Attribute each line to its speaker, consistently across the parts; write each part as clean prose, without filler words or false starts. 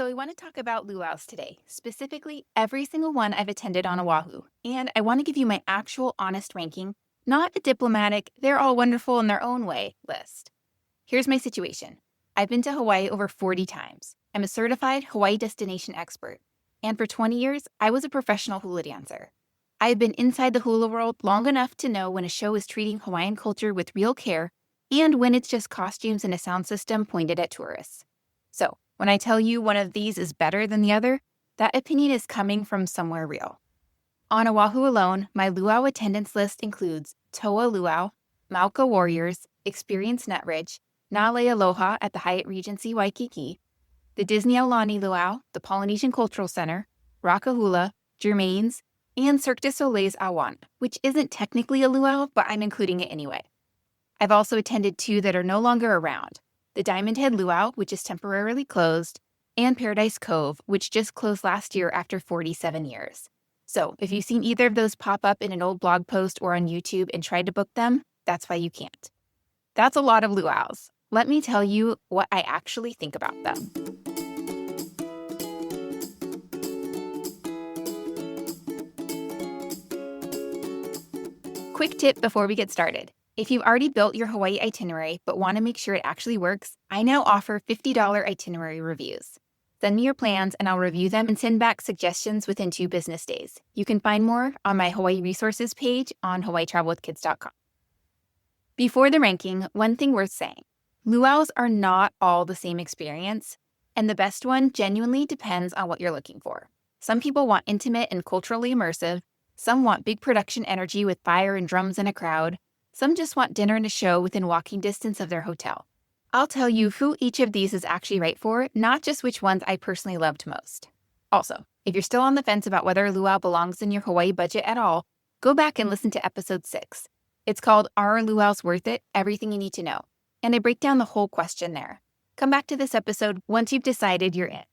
Speaker 1: So I want to talk about luaus today, specifically every single one I've attended on Oahu. And I want to give you my actual honest ranking, not a diplomatic, they're all wonderful in their own way list. Here's my situation. I've been to Hawaii over 40 times. I'm a certified Hawaii destination expert. And for 20 years, I was a professional hula dancer. I have been inside the hula world long enough to know when a show is treating Hawaiian culture with real care and when it's just costumes and a sound system pointed at tourists. So, when I tell you one of these is better than the other, that opinion is coming from somewhere real. On Oahu alone, my luau attendance list includes Toa Luau, Mauka Warriors, Experience Nutridge, Lei Aloha at the Hyatt Regency Waikiki, the Disney Aulani Luau, the Polynesian Cultural Center, Rock-A-Hula, Germaine's, and Cirque du Soleil's Auana, which isn't technically a luau, but I'm including it anyway. I've also attended two that are no longer around, the Diamond Head Luau, which is temporarily closed, and Paradise Cove, which just closed last year after 47 years. So if you've seen either of those pop up in an old blog post or on YouTube and tried to book them, that's why you can't. That's a lot of luaus. Let me tell you what I actually think about them. Quick tip before we get started. If you've already built your Hawaii itinerary but want to make sure it actually works, I now offer $50 itinerary reviews. Send me your plans and I'll review them and send back suggestions within 2 business days. You can find more on my Hawaii resources page on hawaiitravelwithkids.com. Before the ranking, one thing worth saying. Luaus are not all the same experience, and the best one genuinely depends on what you're looking for. Some people want intimate and culturally immersive. Some want big production energy with fire and drums and a crowd. Some just want dinner and a show within walking distance of their hotel. I'll tell you who each of these is actually right for, not just which ones I personally loved most. Also, if you're still on the fence about whether a luau belongs in your Hawaii budget at all, go back and listen to episode 6. It's called Are Luaus Worth It? Everything You Need to Know. And I break down the whole question there. Come back to this episode once you've decided you're in.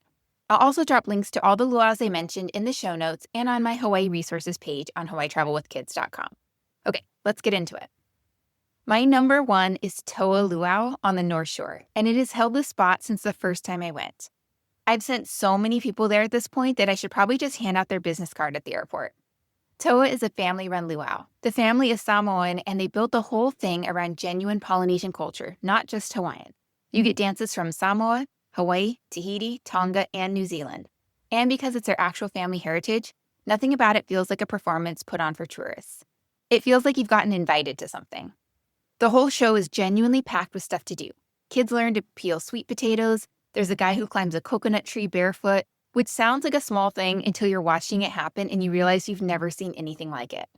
Speaker 1: I'll also drop links to all the luaus I mentioned in the show notes and on my Hawaii resources page on hawaiitravelwithkids.com. Okay, let's get into it. My number 1 is Toa Luau on the North Shore, and it has held this spot since the first time I went. I've sent so many people there at this point that I should probably just hand out their business card at the airport. Toa is a family-run luau. The family is Samoan, and they built the whole thing around genuine Polynesian culture, not just Hawaiian. You get dances from Samoa, Hawaii, Tahiti, Tonga, and New Zealand. And because it's their actual family heritage, nothing about it feels like a performance put on for tourists. It feels like you've gotten invited to something. The whole show is genuinely packed with stuff to do. Kids learn to peel sweet potatoes. There's a guy who climbs a coconut tree barefoot, which sounds like a small thing until you're watching it happen and you realize you've never seen anything like it.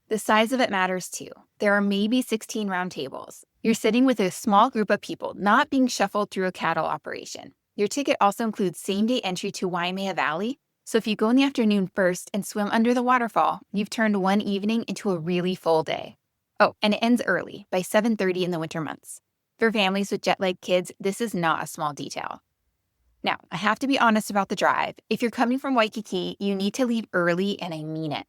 Speaker 1: The size of it matters too. There are maybe 16 round tables. You're sitting with a small group of people, not being shuffled through a cattle operation. Your ticket also includes same-day entry to Waimea Valley, so if you go in the afternoon first and swim under the waterfall, you've turned one evening into a really full day. Oh, and it ends early, by 7:30 in the winter months. For families with jet-lagged kids, this is not a small detail. Now, I have to be honest about the drive. If you're coming from Waikiki, you need to leave early, and I mean it.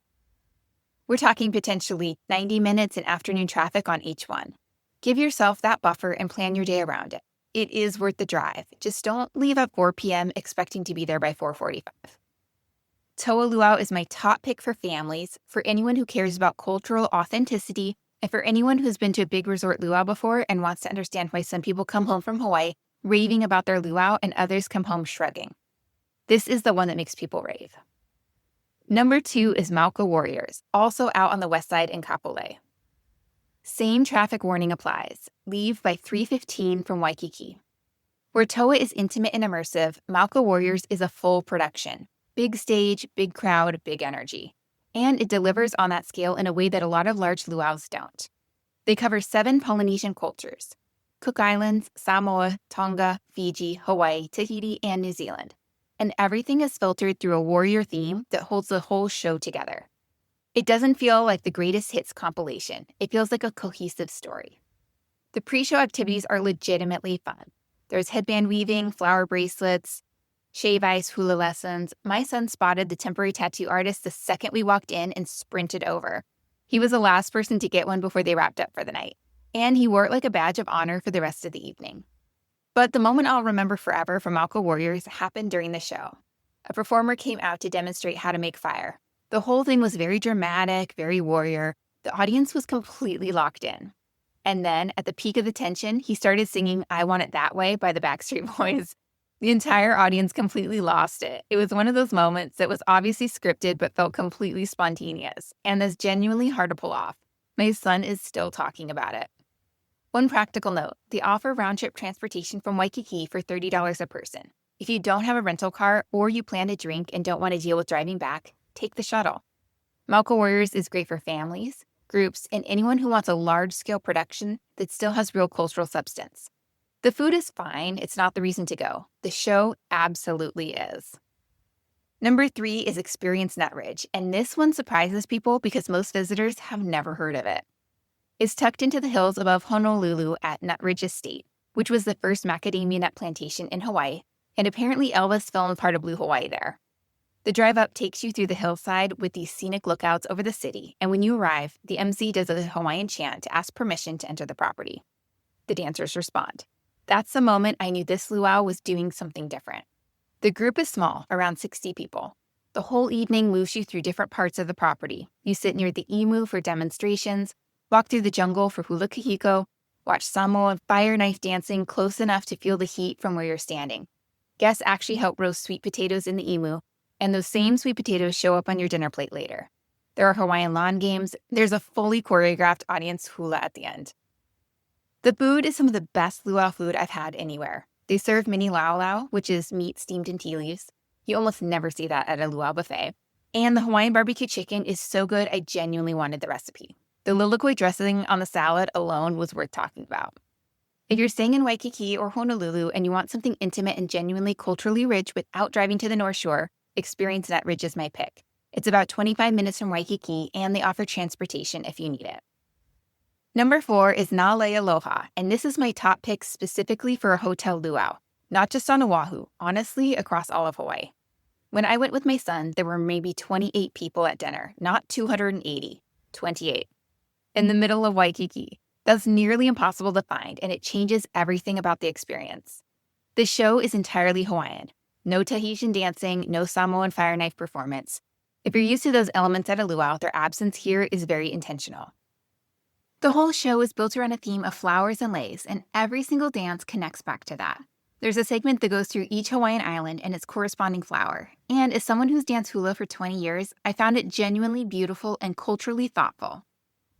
Speaker 1: We're talking potentially 90 minutes in afternoon traffic on each one. Give yourself that buffer and plan your day around it. It is worth the drive. Just don't leave at 4 p.m. expecting to be there by 4:45. Toa Luau is my top pick for families, for anyone who cares about cultural authenticity, and for anyone who's been to a big resort luau before and wants to understand why some people come home from Hawaii raving about their luau and others come home shrugging. This is the one that makes people rave. Number 2 is Mauka Warriors, also out on the west side in Kapolei. Same traffic warning applies. Leave by 3:15 from Waikiki. Where Toa is intimate and immersive, Mauka Warriors is a full production. Big stage, big crowd, big energy. And it delivers on that scale in a way that a lot of large luaus don't. They cover 7 Polynesian cultures: Cook Islands, Samoa, Tonga, Fiji, Hawaii, Tahiti, and New Zealand. And everything is filtered through a warrior theme that holds the whole show together. It doesn't feel like the greatest hits compilation. It feels like a cohesive story. The pre-show activities are legitimately fun. There's headband weaving, flower bracelets, shave ice, hula lessons. My son spotted the temporary tattoo artist the second we walked in and sprinted over. He was the last person to get one before they wrapped up for the night. And he wore it like a badge of honor for the rest of the evening. But the moment I'll remember forever from Mauka Warriors happened during the show. A performer came out to demonstrate how to make fire. The whole thing was very dramatic, very warrior. The audience was completely locked in. And then, at the peak of the tension, he started singing I Want It That Way by the Backstreet Boys. The entire audience completely lost it. It was one of those moments that was obviously scripted but felt completely spontaneous, and that's genuinely hard to pull off. My son is still talking about it. One practical note, they offer round-trip transportation from Waikiki for $30 a person. If you don't have a rental car or you plan to drink and don't want to deal with driving back, take the shuttle. Mauka Warriors is great for families, groups, and anyone who wants a large-scale production that still has real cultural substance. The food is fine, it's not the reason to go. The show absolutely is. Number 3 is Experience Nutridge, and this one surprises people because most visitors have never heard of it. It's tucked into the hills above Honolulu at Nutridge Estate, which was the first macadamia nut plantation in Hawaii, and apparently Elvis filmed part of Blue Hawaii there. The drive up takes you through the hillside with these scenic lookouts over the city, and when you arrive, the MC does a Hawaiian chant to ask permission to enter the property. The dancers respond. That's the moment I knew this luau was doing something different. The group is small, around 60 people. The whole evening moves you through different parts of the property. You sit near the imu for demonstrations, walk through the jungle for hula kahiko, watch Samoan fire knife dancing close enough to feel the heat from where you're standing. Guests actually help roast sweet potatoes in the imu, and those same sweet potatoes show up on your dinner plate later. There are Hawaiian lawn games. There's a fully choreographed audience hula at the end. The food is some of the best luau food I've had anywhere. They serve mini lau, which is meat steamed in tea leaves. You almost never see that at a luau buffet. And the Hawaiian barbecue chicken is so good I genuinely wanted the recipe. The lilikoi dressing on the salad alone was worth talking about. If you're staying in Waikiki or Honolulu and you want something intimate and genuinely culturally rich without driving to the North Shore, Experience Nutridge is my pick. It's about 25 minutes from Waikiki, and they offer transportation if you need it. Number 4 is Lei Aloha, and this is my top pick specifically for a hotel luau, not just on Oahu, honestly, across all of Hawaii. When I went with my son, there were maybe 28 people at dinner, not 280, 28. In the middle of Waikiki. That's nearly impossible to find, and it changes everything about the experience. The show is entirely Hawaiian. No Tahitian dancing, no Samoan fire knife performance. If you're used to those elements at a luau, their absence here is very intentional. The whole show is built around a theme of flowers and leis, and every single dance connects back to that. There's a segment that goes through each Hawaiian island and its corresponding flower. And as someone who's danced hula for 20 years, I found it genuinely beautiful and culturally thoughtful.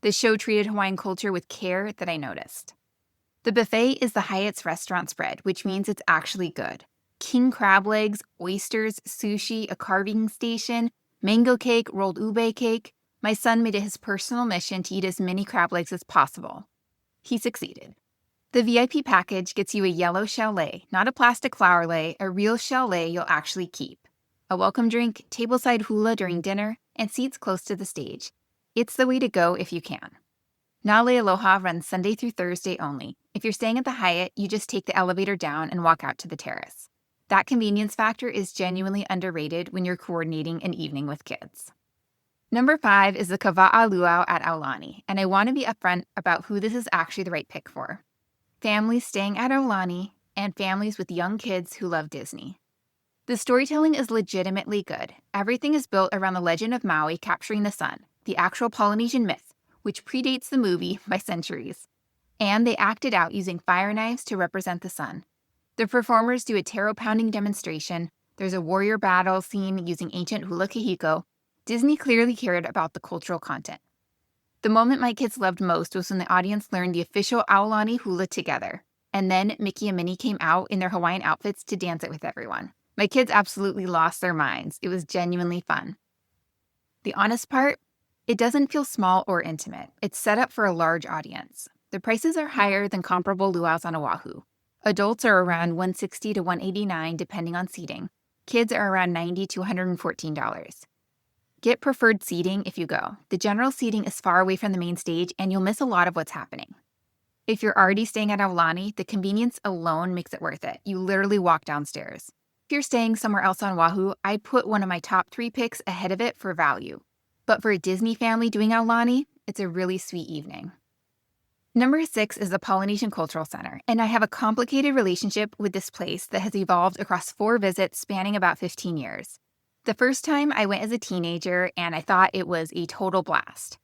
Speaker 1: The show treated Hawaiian culture with care that I noticed. The buffet is the Hyatt's restaurant spread, which means it's actually good. King crab legs, oysters, sushi, a carving station, mango cake, rolled ube cake. My son made it his personal mission to eat as many crab legs as possible. He succeeded. The VIP package gets you a yellow shell lei, not a plastic flower lei, a real shell lei you'll actually keep. A welcome drink, tableside hula during dinner, and seats close to the stage. It's the way to go if you can. Lei Aloha runs Sunday through Thursday only. If you're staying at the Hyatt, you just take the elevator down and walk out to the terrace. That convenience factor is genuinely underrated when you're coordinating an evening with kids. Number 5 is the Ka Wa'a Luau at Aulani, and I want to be upfront about who this is actually the right pick for. Families staying at Aulani and families with young kids who love Disney. The storytelling is legitimately good. Everything is built around the legend of Maui capturing the sun, the actual Polynesian myth, which predates the movie by centuries. And they act it out using fire knives to represent the sun. The performers do a tarot-pounding demonstration. There's a warrior battle scene using ancient hula kahiko. Disney clearly cared about the cultural content. The moment my kids loved most was when the audience learned the official Aulani hula together. And then Mickey and Minnie came out in their Hawaiian outfits to dance it with everyone. My kids absolutely lost their minds. It was genuinely fun. The honest part? It doesn't feel small or intimate. It's set up for a large audience. The prices are higher than comparable luau's on Oahu. Adults are around $160 to $189 depending on seating. Kids are around $90 to $114. Get preferred seating if you go. The general seating is far away from the main stage and you'll miss a lot of what's happening. If you're already staying at Aulani, the convenience alone makes it worth it. You literally walk downstairs. If you're staying somewhere else on Oahu, I'd put one of my top 3 picks ahead of it for value. But for a Disney family doing Aulani, it's a really sweet evening. Number 6 is the Polynesian Cultural Center, and I have a complicated relationship with this place that has evolved across 4 visits spanning about 15 years. The first time I went as a teenager, and I thought it was a total blast.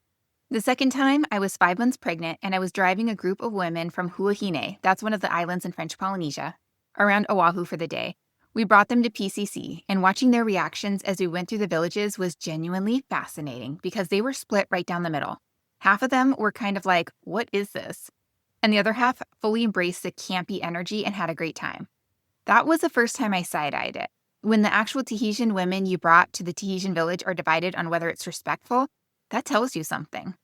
Speaker 1: The second time, I was 5 months pregnant, and I was driving a group of women from Huahine, that's one of the islands in French Polynesia, around Oahu for the day. We brought them to PCC, and watching their reactions as we went through the villages was genuinely fascinating because they were split right down the middle. Half of them were kind of like, what is this? And the other half fully embraced the campy energy and had a great time. That was the first time I side-eyed it. When the actual Tahitian women you brought to the Tahitian village are divided on whether it's respectful, that tells you something.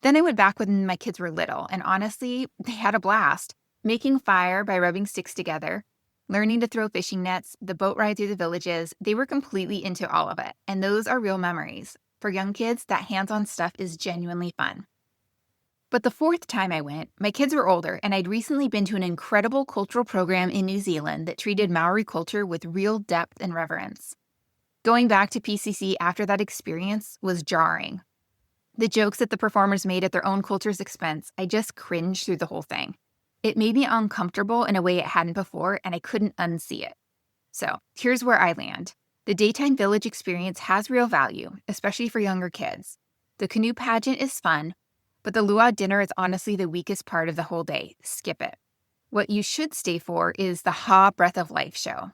Speaker 1: Then I went back when my kids were little, and honestly, they had a blast. Making fire by rubbing sticks together, learning to throw fishing nets, the boat ride through the villages, they were completely into all of it. And those are real memories. For young kids, that hands-on stuff is genuinely fun. But the fourth time I went, my kids were older, and I'd recently been to an incredible cultural program in New Zealand that treated Maori culture with real depth and reverence. Going back to PCC after that experience was jarring. The jokes that the performers made at their own culture's expense, I just cringed through the whole thing. It made me uncomfortable in a way it hadn't before, and I couldn't unsee it. So here's where I land. The daytime village experience has real value, especially for younger kids. The canoe pageant is fun, but the luau dinner is honestly the weakest part of the whole day. Skip it. What you should stay for is the Ha Breath of Life show.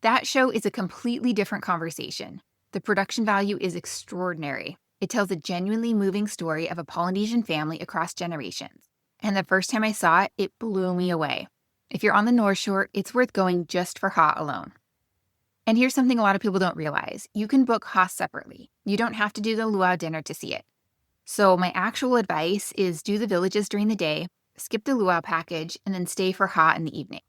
Speaker 1: That show is a completely different conversation. The production value is extraordinary. It tells a genuinely moving story of a Polynesian family across generations. And the first time I saw it, it blew me away. If you're on the North Shore, it's worth going just for Ha alone. And here's something a lot of people don't realize. You can book Ha separately. You don't have to do the luau dinner to see it. So my actual advice is do the villages during the day, skip the luau package, and then stay for Ha in the evening.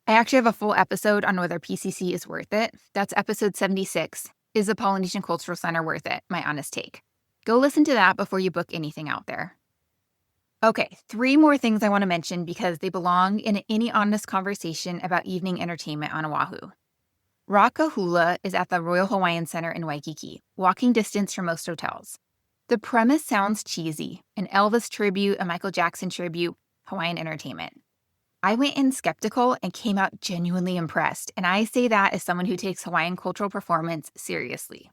Speaker 1: I actually have a full episode on whether PCC is worth it. That's episode 76. Is the Polynesian Cultural Center worth it? My honest take. Go listen to that before you book anything out there. Okay, 3 more things I want to mention because they belong in any honest conversation about evening entertainment on Oahu. Rock-A-Hula is at the Royal Hawaiian Center in Waikiki, walking distance from most hotels. The premise sounds cheesy, an Elvis tribute, a Michael Jackson tribute, Hawaiian entertainment. I went in skeptical and came out genuinely impressed, and I say that as someone who takes Hawaiian cultural performance seriously.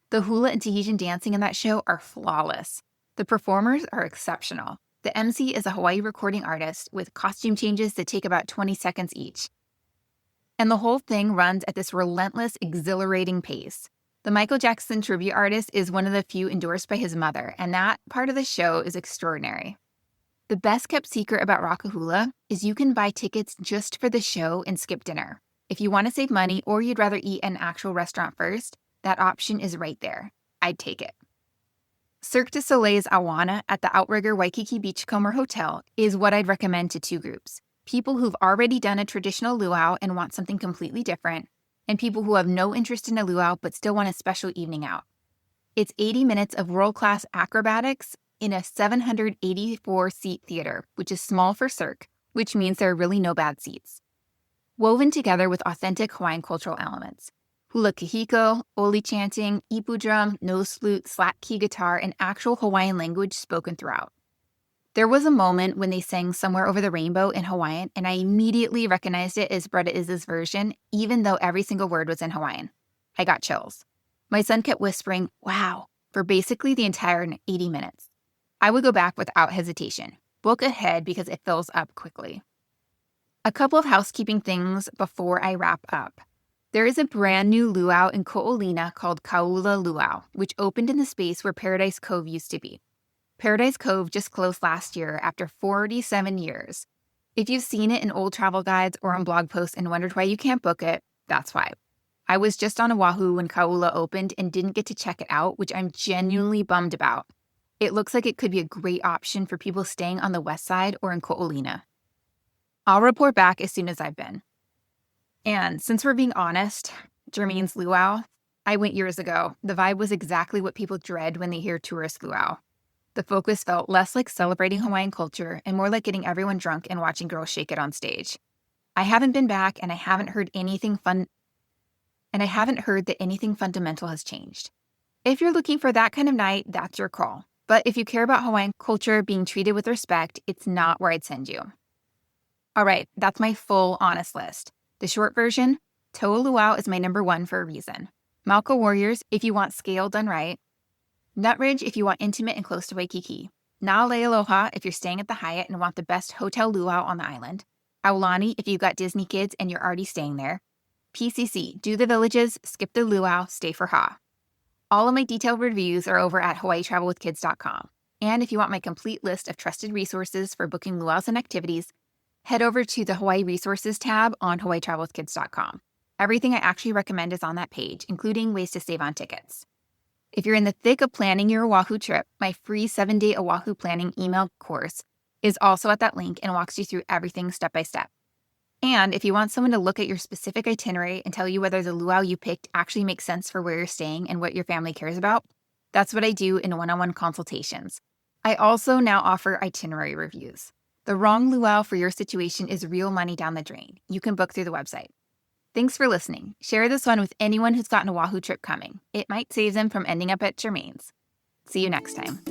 Speaker 1: The hula and Tahitian dancing in that show are flawless. The performers are exceptional. The MC is a Hawaii recording artist with costume changes that take about 20 seconds each. And the whole thing runs at this relentless, exhilarating pace. The Michael Jackson tribute artist is one of the few endorsed by his mother, and that part of the show is extraordinary. The best kept secret about Rock-A-Hula is you can buy tickets just for the show and skip dinner. If you want to save money or you'd rather eat at an actual restaurant first, that option is right there. I'd take it. Cirque du Soleil's Auana at the Outrigger Waikiki Beachcomber Hotel is what I'd recommend to 2 groups. People who've already done a traditional luau and want something completely different, and people who have no interest in a luau but still want a special evening out. It's 80 minutes of world-class acrobatics in a 784-seat theater, which is small for Cirque, which means there are really no bad seats. Woven together with authentic Hawaiian cultural elements. Hula kahiko, oli chanting, ipu drum, nose flute, slack key guitar, and actual Hawaiian language spoken throughout. There was a moment when they sang Somewhere Over the Rainbow in Hawaiian, and I immediately recognized it as Bretta Iz's version, even though every single word was in Hawaiian. I got chills. My son kept whispering, wow, for basically the entire 80 minutes. I would go back without hesitation. Book ahead because it fills up quickly. A couple of housekeeping things before I wrap up. There is a brand new luau in Ko'olina called Kaula Luau, which opened in the space where Paradise Cove used to be. Paradise Cove just closed last year after 47 years. If you've seen it in old travel guides or on blog posts and wondered why you can't book it, that's why. I was just on Oahu when Kaula opened and didn't get to check it out, which I'm genuinely bummed about. It looks like it could be a great option for people staying on the west side or in Ko'olina. I'll report back as soon as I've been. And since we're being honest, Germaine's luau, I went years ago. The vibe was exactly what people dread when they hear tourist luau. The focus felt less like celebrating Hawaiian culture and more like getting everyone drunk and watching girls shake it on stage. I haven't been back and I haven't heard that anything fundamental has changed. If you're looking for that kind of night, that's your call. But if you care about Hawaiian culture being treated with respect, it's not where I'd send you. All right, that's my full honest list. The short version, Toa Luau is my number 1 for a reason. Mauka Warriors, if you want scale done right. Nutridge, if you want intimate and close to Waikiki. Lei Aloha, if you're staying at the Hyatt and want the best hotel luau on the island. Aulani, if you've got Disney kids and you're already staying there. PCC, do the villages, skip the luau, stay for Ha. All of my detailed reviews are over at hawaiitravelwithkids.com. And if you want my complete list of trusted resources for booking luaus and activities, head over to the Hawaii Resources tab on hawaiitravelwithkids.com. Everything I actually recommend is on that page, including ways to save on tickets. If you're in the thick of planning your Oahu trip, my free 7-day Oahu planning email course is also at that link and walks you through everything step by step. And if you want someone to look at your specific itinerary and tell you whether the luau you picked actually makes sense for where you're staying and what your family cares about, that's what I do in one-on-one consultations. I also now offer itinerary reviews. The wrong luau for your situation is real money down the drain. You can book through the website. Thanks for listening. Share this one with anyone who's got an Oahu trip coming. It might save them from ending up at Germaine's. See you next time.